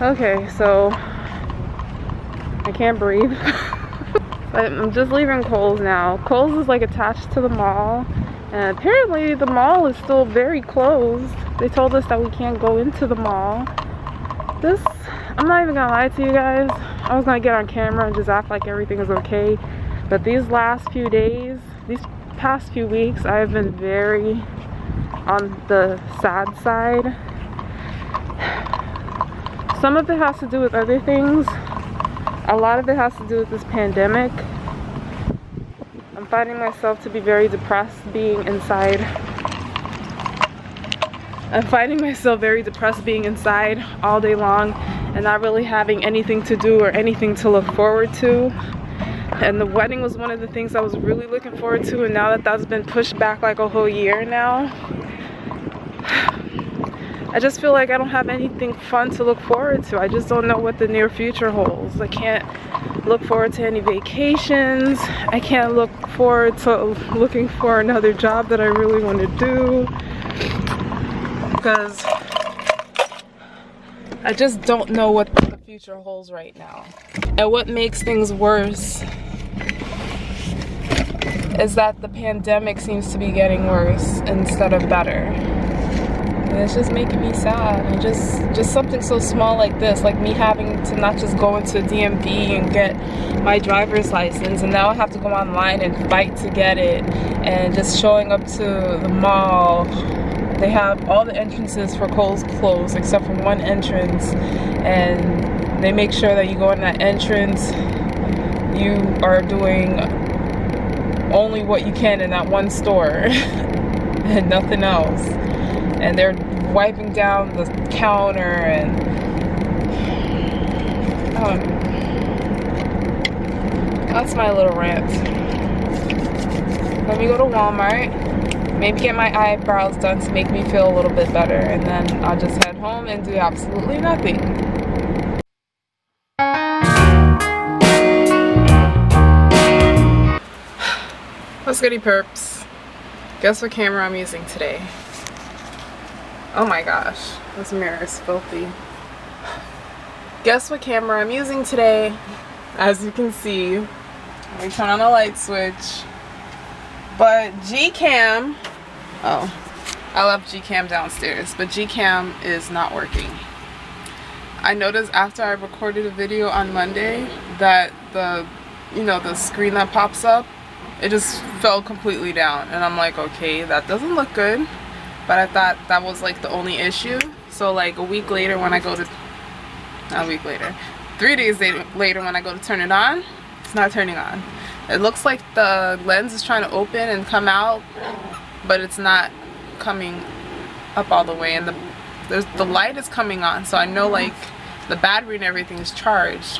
Okay, so I can't breathe. I'm just leaving Kohl's now. Kohl's is like attached to the mall, and apparently the mall is still very closed. They told us that we can't go into the mall. I'm not even gonna lie to you guys. I was gonna get on camera and just act like everything is okay, but these last few days, these past few weeks, I've been very on the sad side. Some of it has to do with other things. A lot of it has to do with this pandemic. I'm finding myself to be very depressed being inside. I'm finding myself very depressed being inside all day long and not really having anything to do or anything to look forward to. And the wedding was one of the things I was really looking forward to, and now that that's been pushed back like a whole year now, I just feel like I don't have anything fun to look forward to. I just don't know what the near future holds. I can't look forward to any vacations. I can't look forward to looking for another job that I really want to do, because I just don't know what the future holds right now. And what makes things worse is that the pandemic seems to be getting worse instead of better. And it's just making me sad. And just something so small like this, like me having to not just go into DMV and get my driver's license, and now I have to go online and fight to get it, and just showing up to the mall. They have all the entrances for Kohl's closed except for one entrance, and they make sure that you go in that entrance, you are doing only what you can in that one store and nothing else. And they're wiping down the counter, and that's my little rant. Let me go to Walmart, maybe get my eyebrows done to make me feel a little bit better, and then I'll just head home and do absolutely nothing. What's goody perps? Guess what camera I'm using today? Oh my gosh, this mirror is filthy. Guess what camera I'm using today? As you can see, let me turn on a light switch. But Gcam, oh, I left Gcam downstairs, but Gcam is not working. I noticed after I recorded a video on Monday that the screen that pops up, it just fell completely down, and I'm like, okay, that doesn't look good. But I thought that was like the only issue. So like a week later when I go to, not a week later, 3 days later when I go to turn it on, it's not turning on. It looks like the lens is trying to open and come out, but it's not coming up all the way, and the light is coming on, so I know like the battery and everything is charged,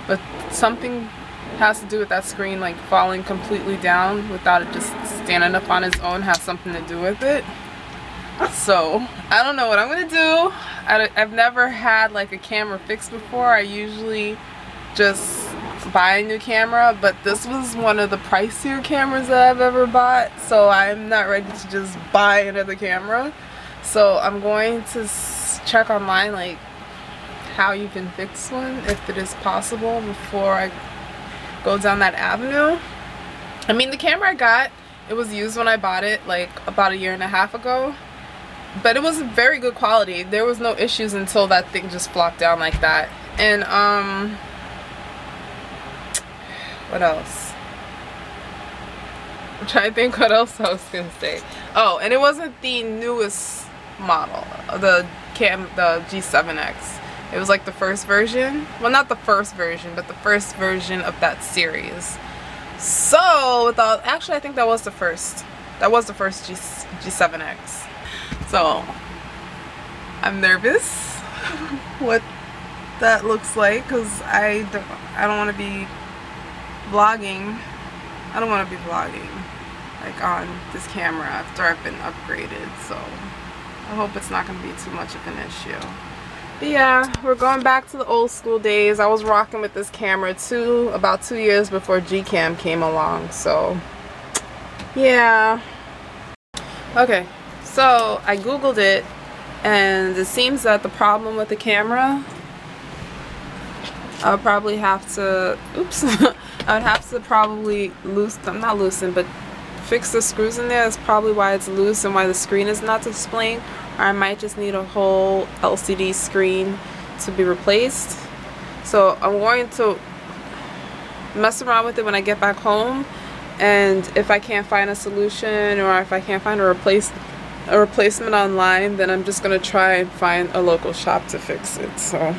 but something has to do with that screen like falling completely down without it just standing up on its own, has something to do with it. So I don't know what I'm gonna do. I've never had like a camera fixed before. I usually just buy a new camera, but this was one of the pricier cameras that I've ever bought, so I'm not ready to just buy another camera. So I'm going to check online like how you can fix one, if it is possible, before I go down that avenue. I mean, the camera I got, it was used when I bought it like about 1.5 years ago, but it was very good quality. There was no issues until that thing just flopped down like that. And what else? I'm trying to think what else I was gonna say. Oh, and it wasn't the newest model, the G7X. It was like the first version. Well, not the first version, but the first version of that series. So, actually I think that was the first. That was the first G7X. So, I'm nervous what that looks like, because I don't want to be vlogging. I don't want to be vlogging like on this camera after I've been upgraded. So, I hope it's not going to be too much of an issue. But yeah, we're going back to the old school days. I was rocking with this camera too about 2 years before Gcam came along, so yeah. Okay, so I googled it, and it seems that the problem with the camera, I would probably have to, oops, I would have to probably not loosen, but fix the screws in there. That's probably why it's loose and why the screen is not displaying. Or I might just need a whole LCD screen to be replaced. So I'm going to mess around with it when I get back home, and if I can't find a solution or if I can't find a replacement online, then I'm just gonna try and find a local shop to fix it. So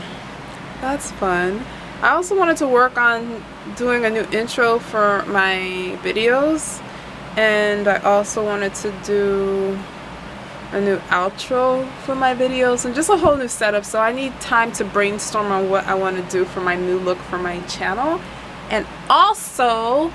that's fun. I also wanted to work on doing a new intro for my videos, and I also wanted to do a new outro for my videos and just a whole new setup. So I need time to brainstorm on what I want to do for my new look for my channel. And also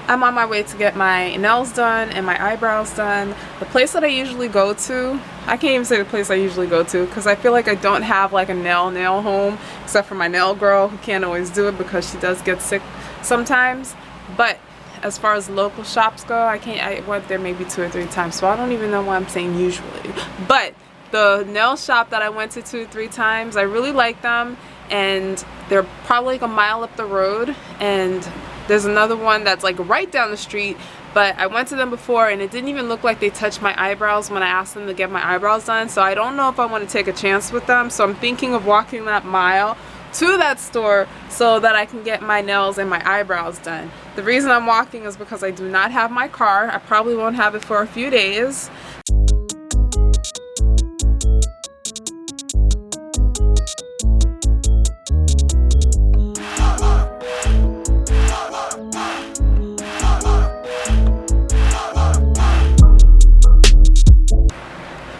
I'm on my way to get my nails done and my eyebrows done. The place that I usually go to, I can't even say the place I usually go to because I feel like I don't have like a nail home, except for my nail girl who can't always do it because she does get sick sometimes. But as far as local shops go, I went there maybe 2 or 3 times, so I don't even know why I'm saying usually. But the nail shop that I went to 2 or 3 times, I really like them, and they're probably like a mile up the road, and there's another one that's like right down the street, but I went to them before and it didn't even look like they touched my eyebrows when I asked them to get my eyebrows done. So I don't know if I want to take a chance with them, so I'm thinking of walking that mile to that store so that I can get my nails and my eyebrows done. The reason I'm walking is because I do not have my car. I probably won't have it for a few days.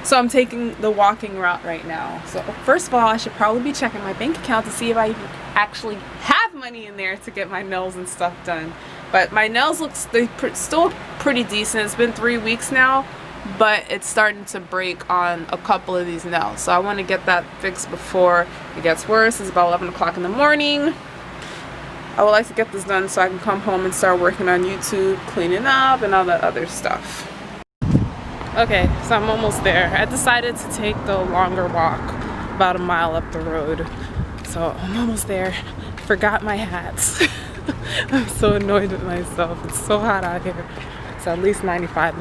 So I'm taking the walking route right now. So first of all, I should probably be checking my bank account to see if I actually have money in there to get my nails and stuff done. But my nails they're still pretty decent. It's been 3 weeks now, but it's starting to break on a couple of these nails. So I want to get that fixed before it gets worse. It's about 11 o'clock in the morning. I would like to get this done so I can come home and start working on YouTube, cleaning up, and all that other stuff. Okay, so I'm almost there. I decided to take the longer walk, about a mile up the road. So I'm almost there. Forgot my hats. I'm so annoyed with myself. It's so hot out here. It's at least 95.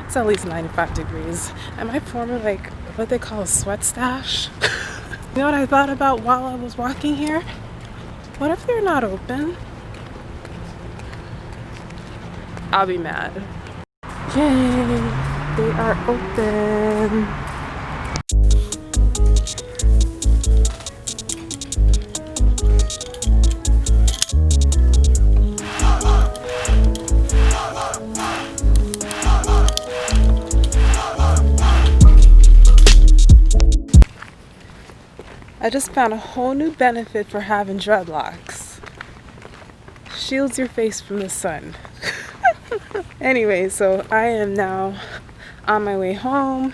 It's at least 95 degrees. Am I forming like what they call a sweat stash? You know what I thought about while I was walking here? What if they're not open? I'll be mad. Yay! They are open. I just found a whole new benefit for having dreadlocks. Shields your face from the sun. Anyway, so I am now on my way home.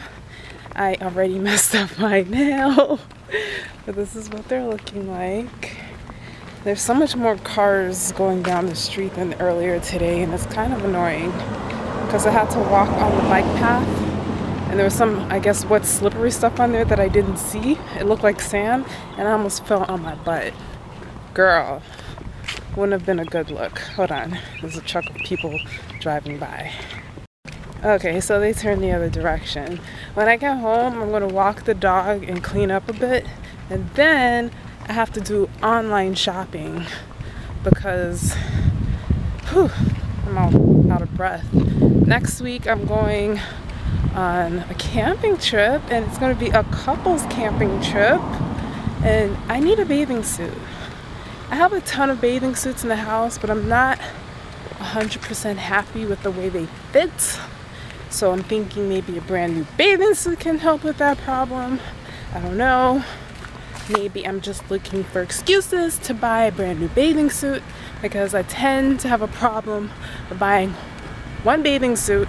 I already messed up my nail, but this is what they're looking like. There's so much more cars going down the street than earlier today, and it's kind of annoying because I had to walk on the bike path, and there was some, I guess, wet slippery stuff on there that I didn't see. It looked like sand, and I almost fell on my butt. Girl, wouldn't have been a good look. Hold on, there's a truck of people driving by. Okay, so they turned the other direction. When I get home, I'm gonna walk the dog and clean up a bit, and then I have to do online shopping because I'm all out of breath. Next week, I'm going on a camping trip, and it's gonna be a couples camping trip, and I need a bathing suit. I have a ton of bathing suits in the house, but I'm not 100% happy with the way they fit. So I'm thinking maybe a brand new bathing suit can help with that problem. I don't know. Maybe I'm just looking for excuses to buy a brand new bathing suit because I tend to have a problem of buying one bathing suit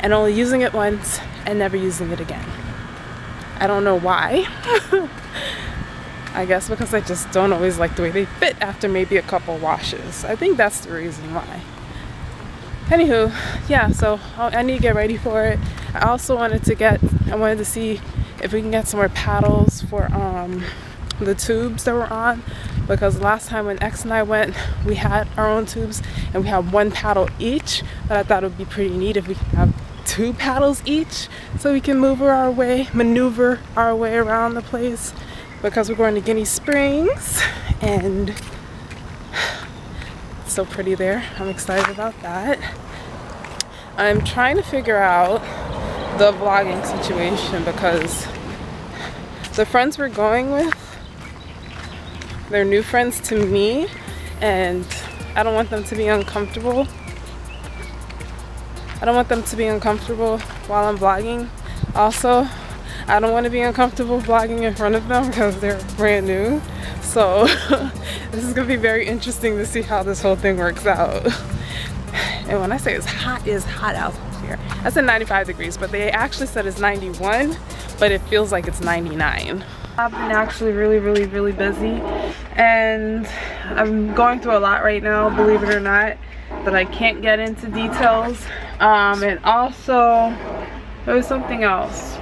and only using it once and never using it again. I don't know why. I guess because I just don't always like the way they fit after maybe a couple washes. I think that's the reason why. Anywho, yeah, so I need to get ready for it. I also wanted to see if we can get some more paddles for the tubes that we're on, because last time when X and I went, we had our own tubes and we had one paddle each, but I thought it would be pretty neat if we could have 2 paddles each so we can maneuver our way around the place, because we're going to Guinea Springs and it's so pretty there. I'm excited about that. I'm trying to figure out the vlogging situation because the friends we're going with, they're new friends to me and I don't want them to be uncomfortable. I don't want them to be uncomfortable while I'm vlogging. Also, I don't want to be uncomfortable vlogging in front of them because they're brand new. So this is going to be very interesting to see how this whole thing works out. And when I say it's hot out here. I said 95 degrees, but they actually said it's 91, but it feels like it's 99. I've been actually really busy and I'm going through a lot right now, believe it or not, that I can't get into details. And also there was something else.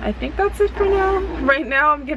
I think that's it for now. Right now I'm getting